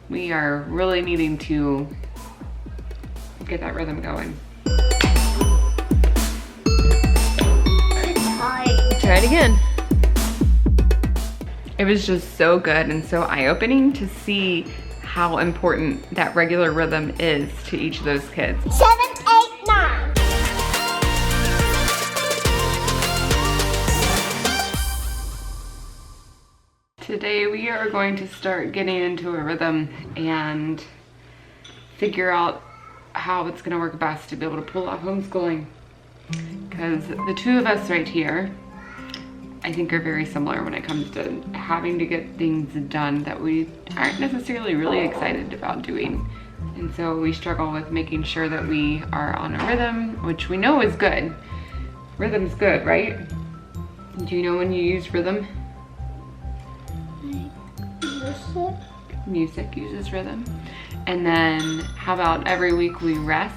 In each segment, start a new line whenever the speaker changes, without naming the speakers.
we are really needing to get that rhythm going. Try it again. It was just so good and so eye-opening to see how important that regular rhythm is to each of those kids.
7, 8, 9.
Today we are going to start getting into a rhythm and figure out how it's gonna work best to be able to pull off homeschooling. Because the two of us right here, I think, are very similar when it comes to having to get things done that we aren't necessarily really excited about doing. And so we struggle with making sure that we are on a rhythm, which we know is good. Rhythm's good, right? Do you know when you use rhythm? Music uses rhythm. And then how about every week we rest?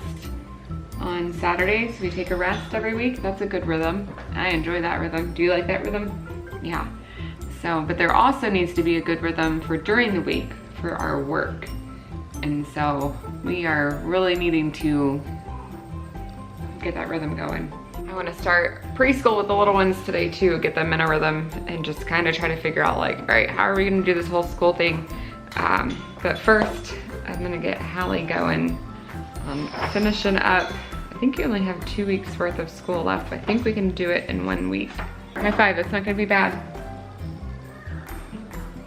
On Saturdays, we take a rest every week. That's a good rhythm. I enjoy that rhythm. Do you like that rhythm? Yeah. So, but there also needs to be a good rhythm for during the week for our work. And so we are really needing to get that rhythm going. I want to start preschool with the little ones today too, get them in a rhythm and just kind of try to figure out like, all right, how are we going to do this whole school thing? But first, I'm going to get Halle going. Finishing up, I think you only have 2 weeks worth of school left. I think we can do it in 1 week. High five, it's not gonna be bad.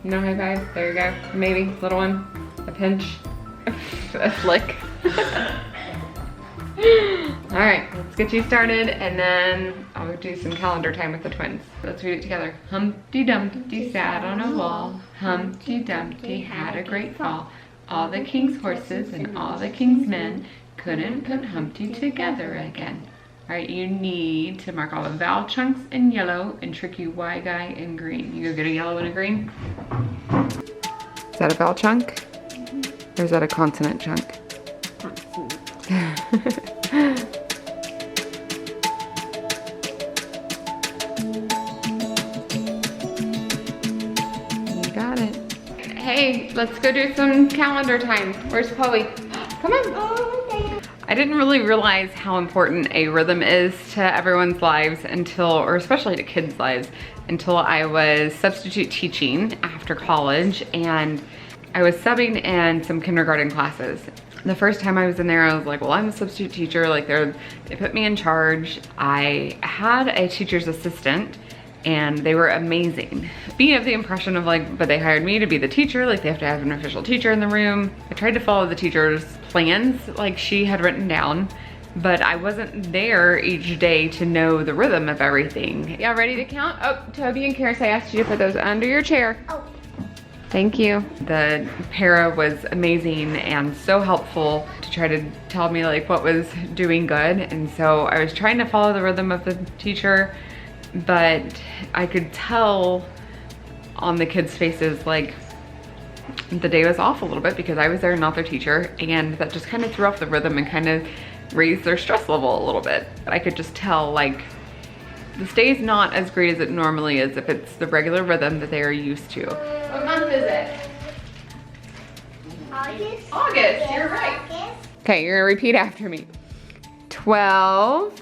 No high five, there you go. Maybe, little one, a pinch, a flick. All right, let's get you started and then I'll do some calendar time with the twins. Let's read it together. Humpty Dumpty sat on a wall. Humpty Dumpty had a great fall. All the king's horses and all the king's men couldn't put Humpty together again. All right, you need to mark all the vowel chunks in yellow and tricky Y guy in green. You go get a yellow and a green. Is that a vowel chunk? Or is that a consonant chunk? You got it. Hey, let's go do some calendar time. Where's Chloe? Come on.
Oh, okay.
I didn't really realize how important a rhythm is to everyone's lives until, or especially to kids' lives, until I was substitute teaching after college and I was subbing in some kindergarten classes. The first time I was in there, I was like, well, I'm a substitute teacher. Like they put me in charge. I had a teacher's assistant and they were amazing. Being of the impression of like, but they hired me to be the teacher, like they have to have an official teacher in the room. I tried to follow the teacher's plans like she had written down, but I wasn't there each day to know the rhythm of everything. Y'all ready to count? Oh, Toby and Charis, I asked you to put those under your chair.
Oh.
Thank you. The para was amazing and so helpful to try to tell me like what was doing good. And so I was trying to follow the rhythm of the teacher, but I could tell on the kids' faces like the day was off a little bit because I was there, not their teacher, and that just kind of threw off the rhythm and kind of raised their stress level a little bit. But I could just tell like this day is not as great as it normally is if it's the regular rhythm that they are used to. What month is it?
August.
August, you're right.
August.
Okay, you're gonna repeat after me. 12,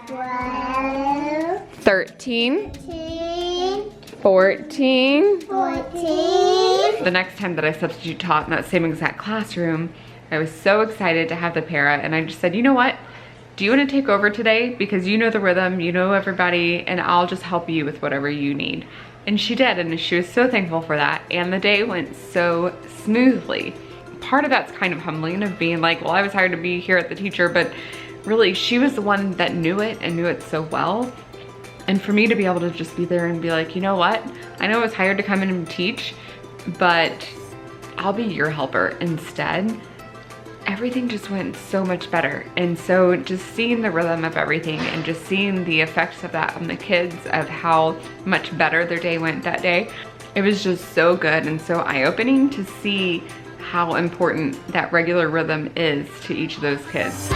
12,
13,
13,
14.
14.
The next time that I substitute taught in that same exact classroom, I was so excited to have the para and I just said, you know what? Do you want to take over today? Because you know the rhythm, you know everybody, and I'll just help you with whatever you need. And she did, and she was so thankful for that. And the day went so smoothly. Part of that's kind of humbling of being like, well, I was hired to be here at the teacher, but really she was the one that knew it and knew it so well. And for me to be able to just be there and be like, you know what? I know I was hired to come in and teach, but I'll be your helper instead. Everything just went so much better. And so just seeing the rhythm of everything and just seeing the effects of that on the kids, of how much better their day went that day, it was just so good and so eye-opening to see how important that regular rhythm is to each of those kids.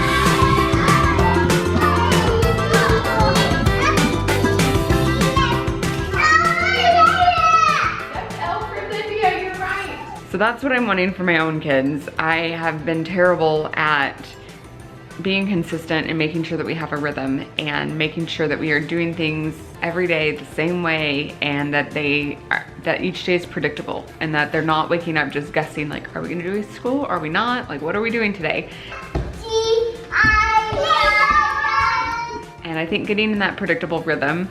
That's L for Livia, you're right. So that's what I'm wanting for my own kids. I have been terrible at being consistent and making sure that we have a rhythm and making sure that we are doing things every day the same way, and that that each day is predictable, and that they're not waking up just guessing like, are we gonna do school? Are we not? Like, what are we doing today? And I think getting in that predictable rhythm,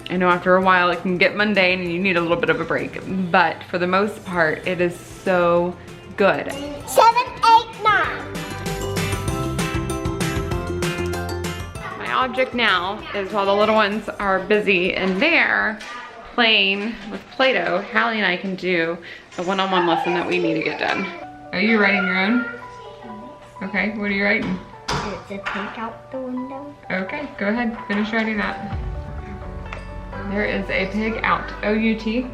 I know after a while it can get mundane and you need a little bit of a break, but for the most part, it is so good.
7, 8, 9.
My object now is, while the little ones are busy in there playing with Play-Doh, Halle and I can do the one-on-one lesson that we need to get done. Are you writing your own? Okay, what are you writing?
It's a take out the window.
Okay, go ahead, finish writing that. There is a pig out, O-U-T.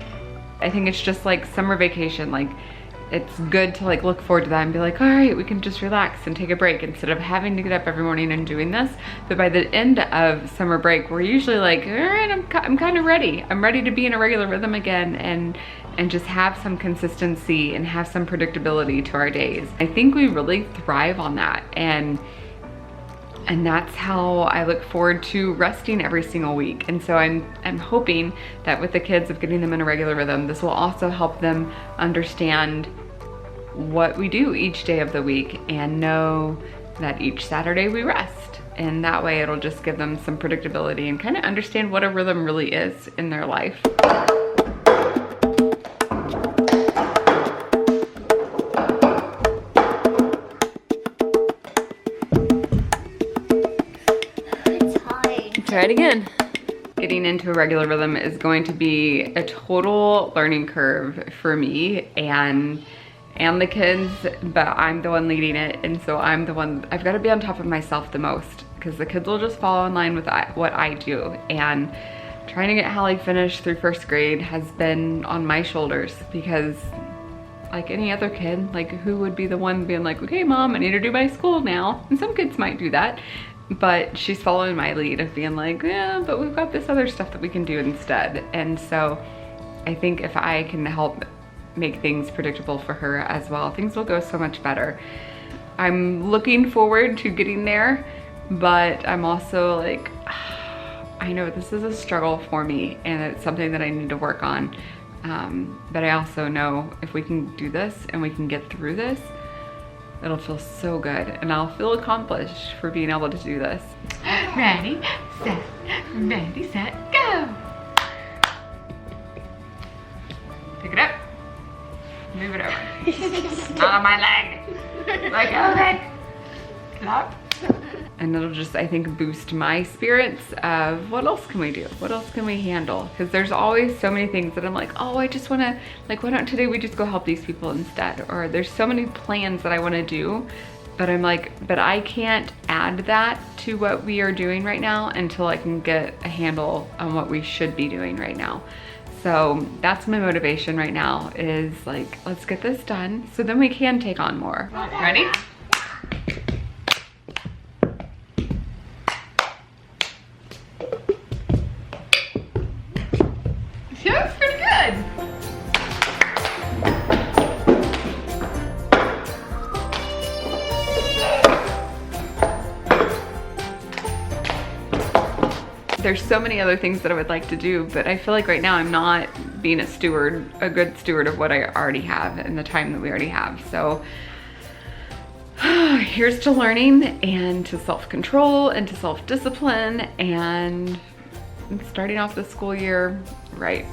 I think it's just like summer vacation. Like, it's good to like look forward to that and be like, all right, we can just relax and take a break instead of having to get up every morning and doing this. But by the end of summer break, we're usually like, all right, I'm kind of ready. I'm ready to be in a regular rhythm again and just have some consistency and have some predictability to our days. I think we really thrive on that, and that's how I look forward to resting every single week. And so I'm hoping that with the kids, of getting them in a regular rhythm, this will also help them understand what we do each day of the week and know that each Saturday we rest. And that way it'll just give them some predictability and kind of understand what a rhythm really is in their life. Try it again. Getting into a regular rhythm is going to be a total learning curve for me and the kids, but I'm the one leading it, and so I'm the one, I've got to be on top of myself the most, because the kids will just fall in line with what I do. And trying to get Halle finished through 1st grade has been on my shoulders, because like any other kid, like who would be the one being like, okay mom, I need to do my school now? And some kids might do that. But she's following my lead of being like, yeah, but we've got this other stuff that we can do instead. And so I think if I can help make things predictable for her as well, things will go so much better. I'm looking forward to getting there, but I'm also like, I know this is a struggle for me and it's something that I need to work on. But I also know if we can do this and we can get through this, it'll feel so good, and I'll feel accomplished for being able to do this. Ready, set, go! Pick it up. Move it over. Not on my leg. Like, okay. Clap. And it'll just, I think, boost my spirits of what else can we do? What else can we handle? Because there's always so many things that I'm like, oh, I just want to, like, why don't today we just go help these people instead? Or there's so many plans that I want to do, but I'm like, but I can't add that to what we are doing right now until I can get a handle on what we should be doing right now. So that's my motivation right now, is like, let's get this done so then we can take on more. Ready? That's pretty good. There's so many other things that I would like to do, but I feel like right now I'm not being a good steward of what I already have and the time that we already have. So here's to learning and to self-control and to self-discipline and starting off the school year right.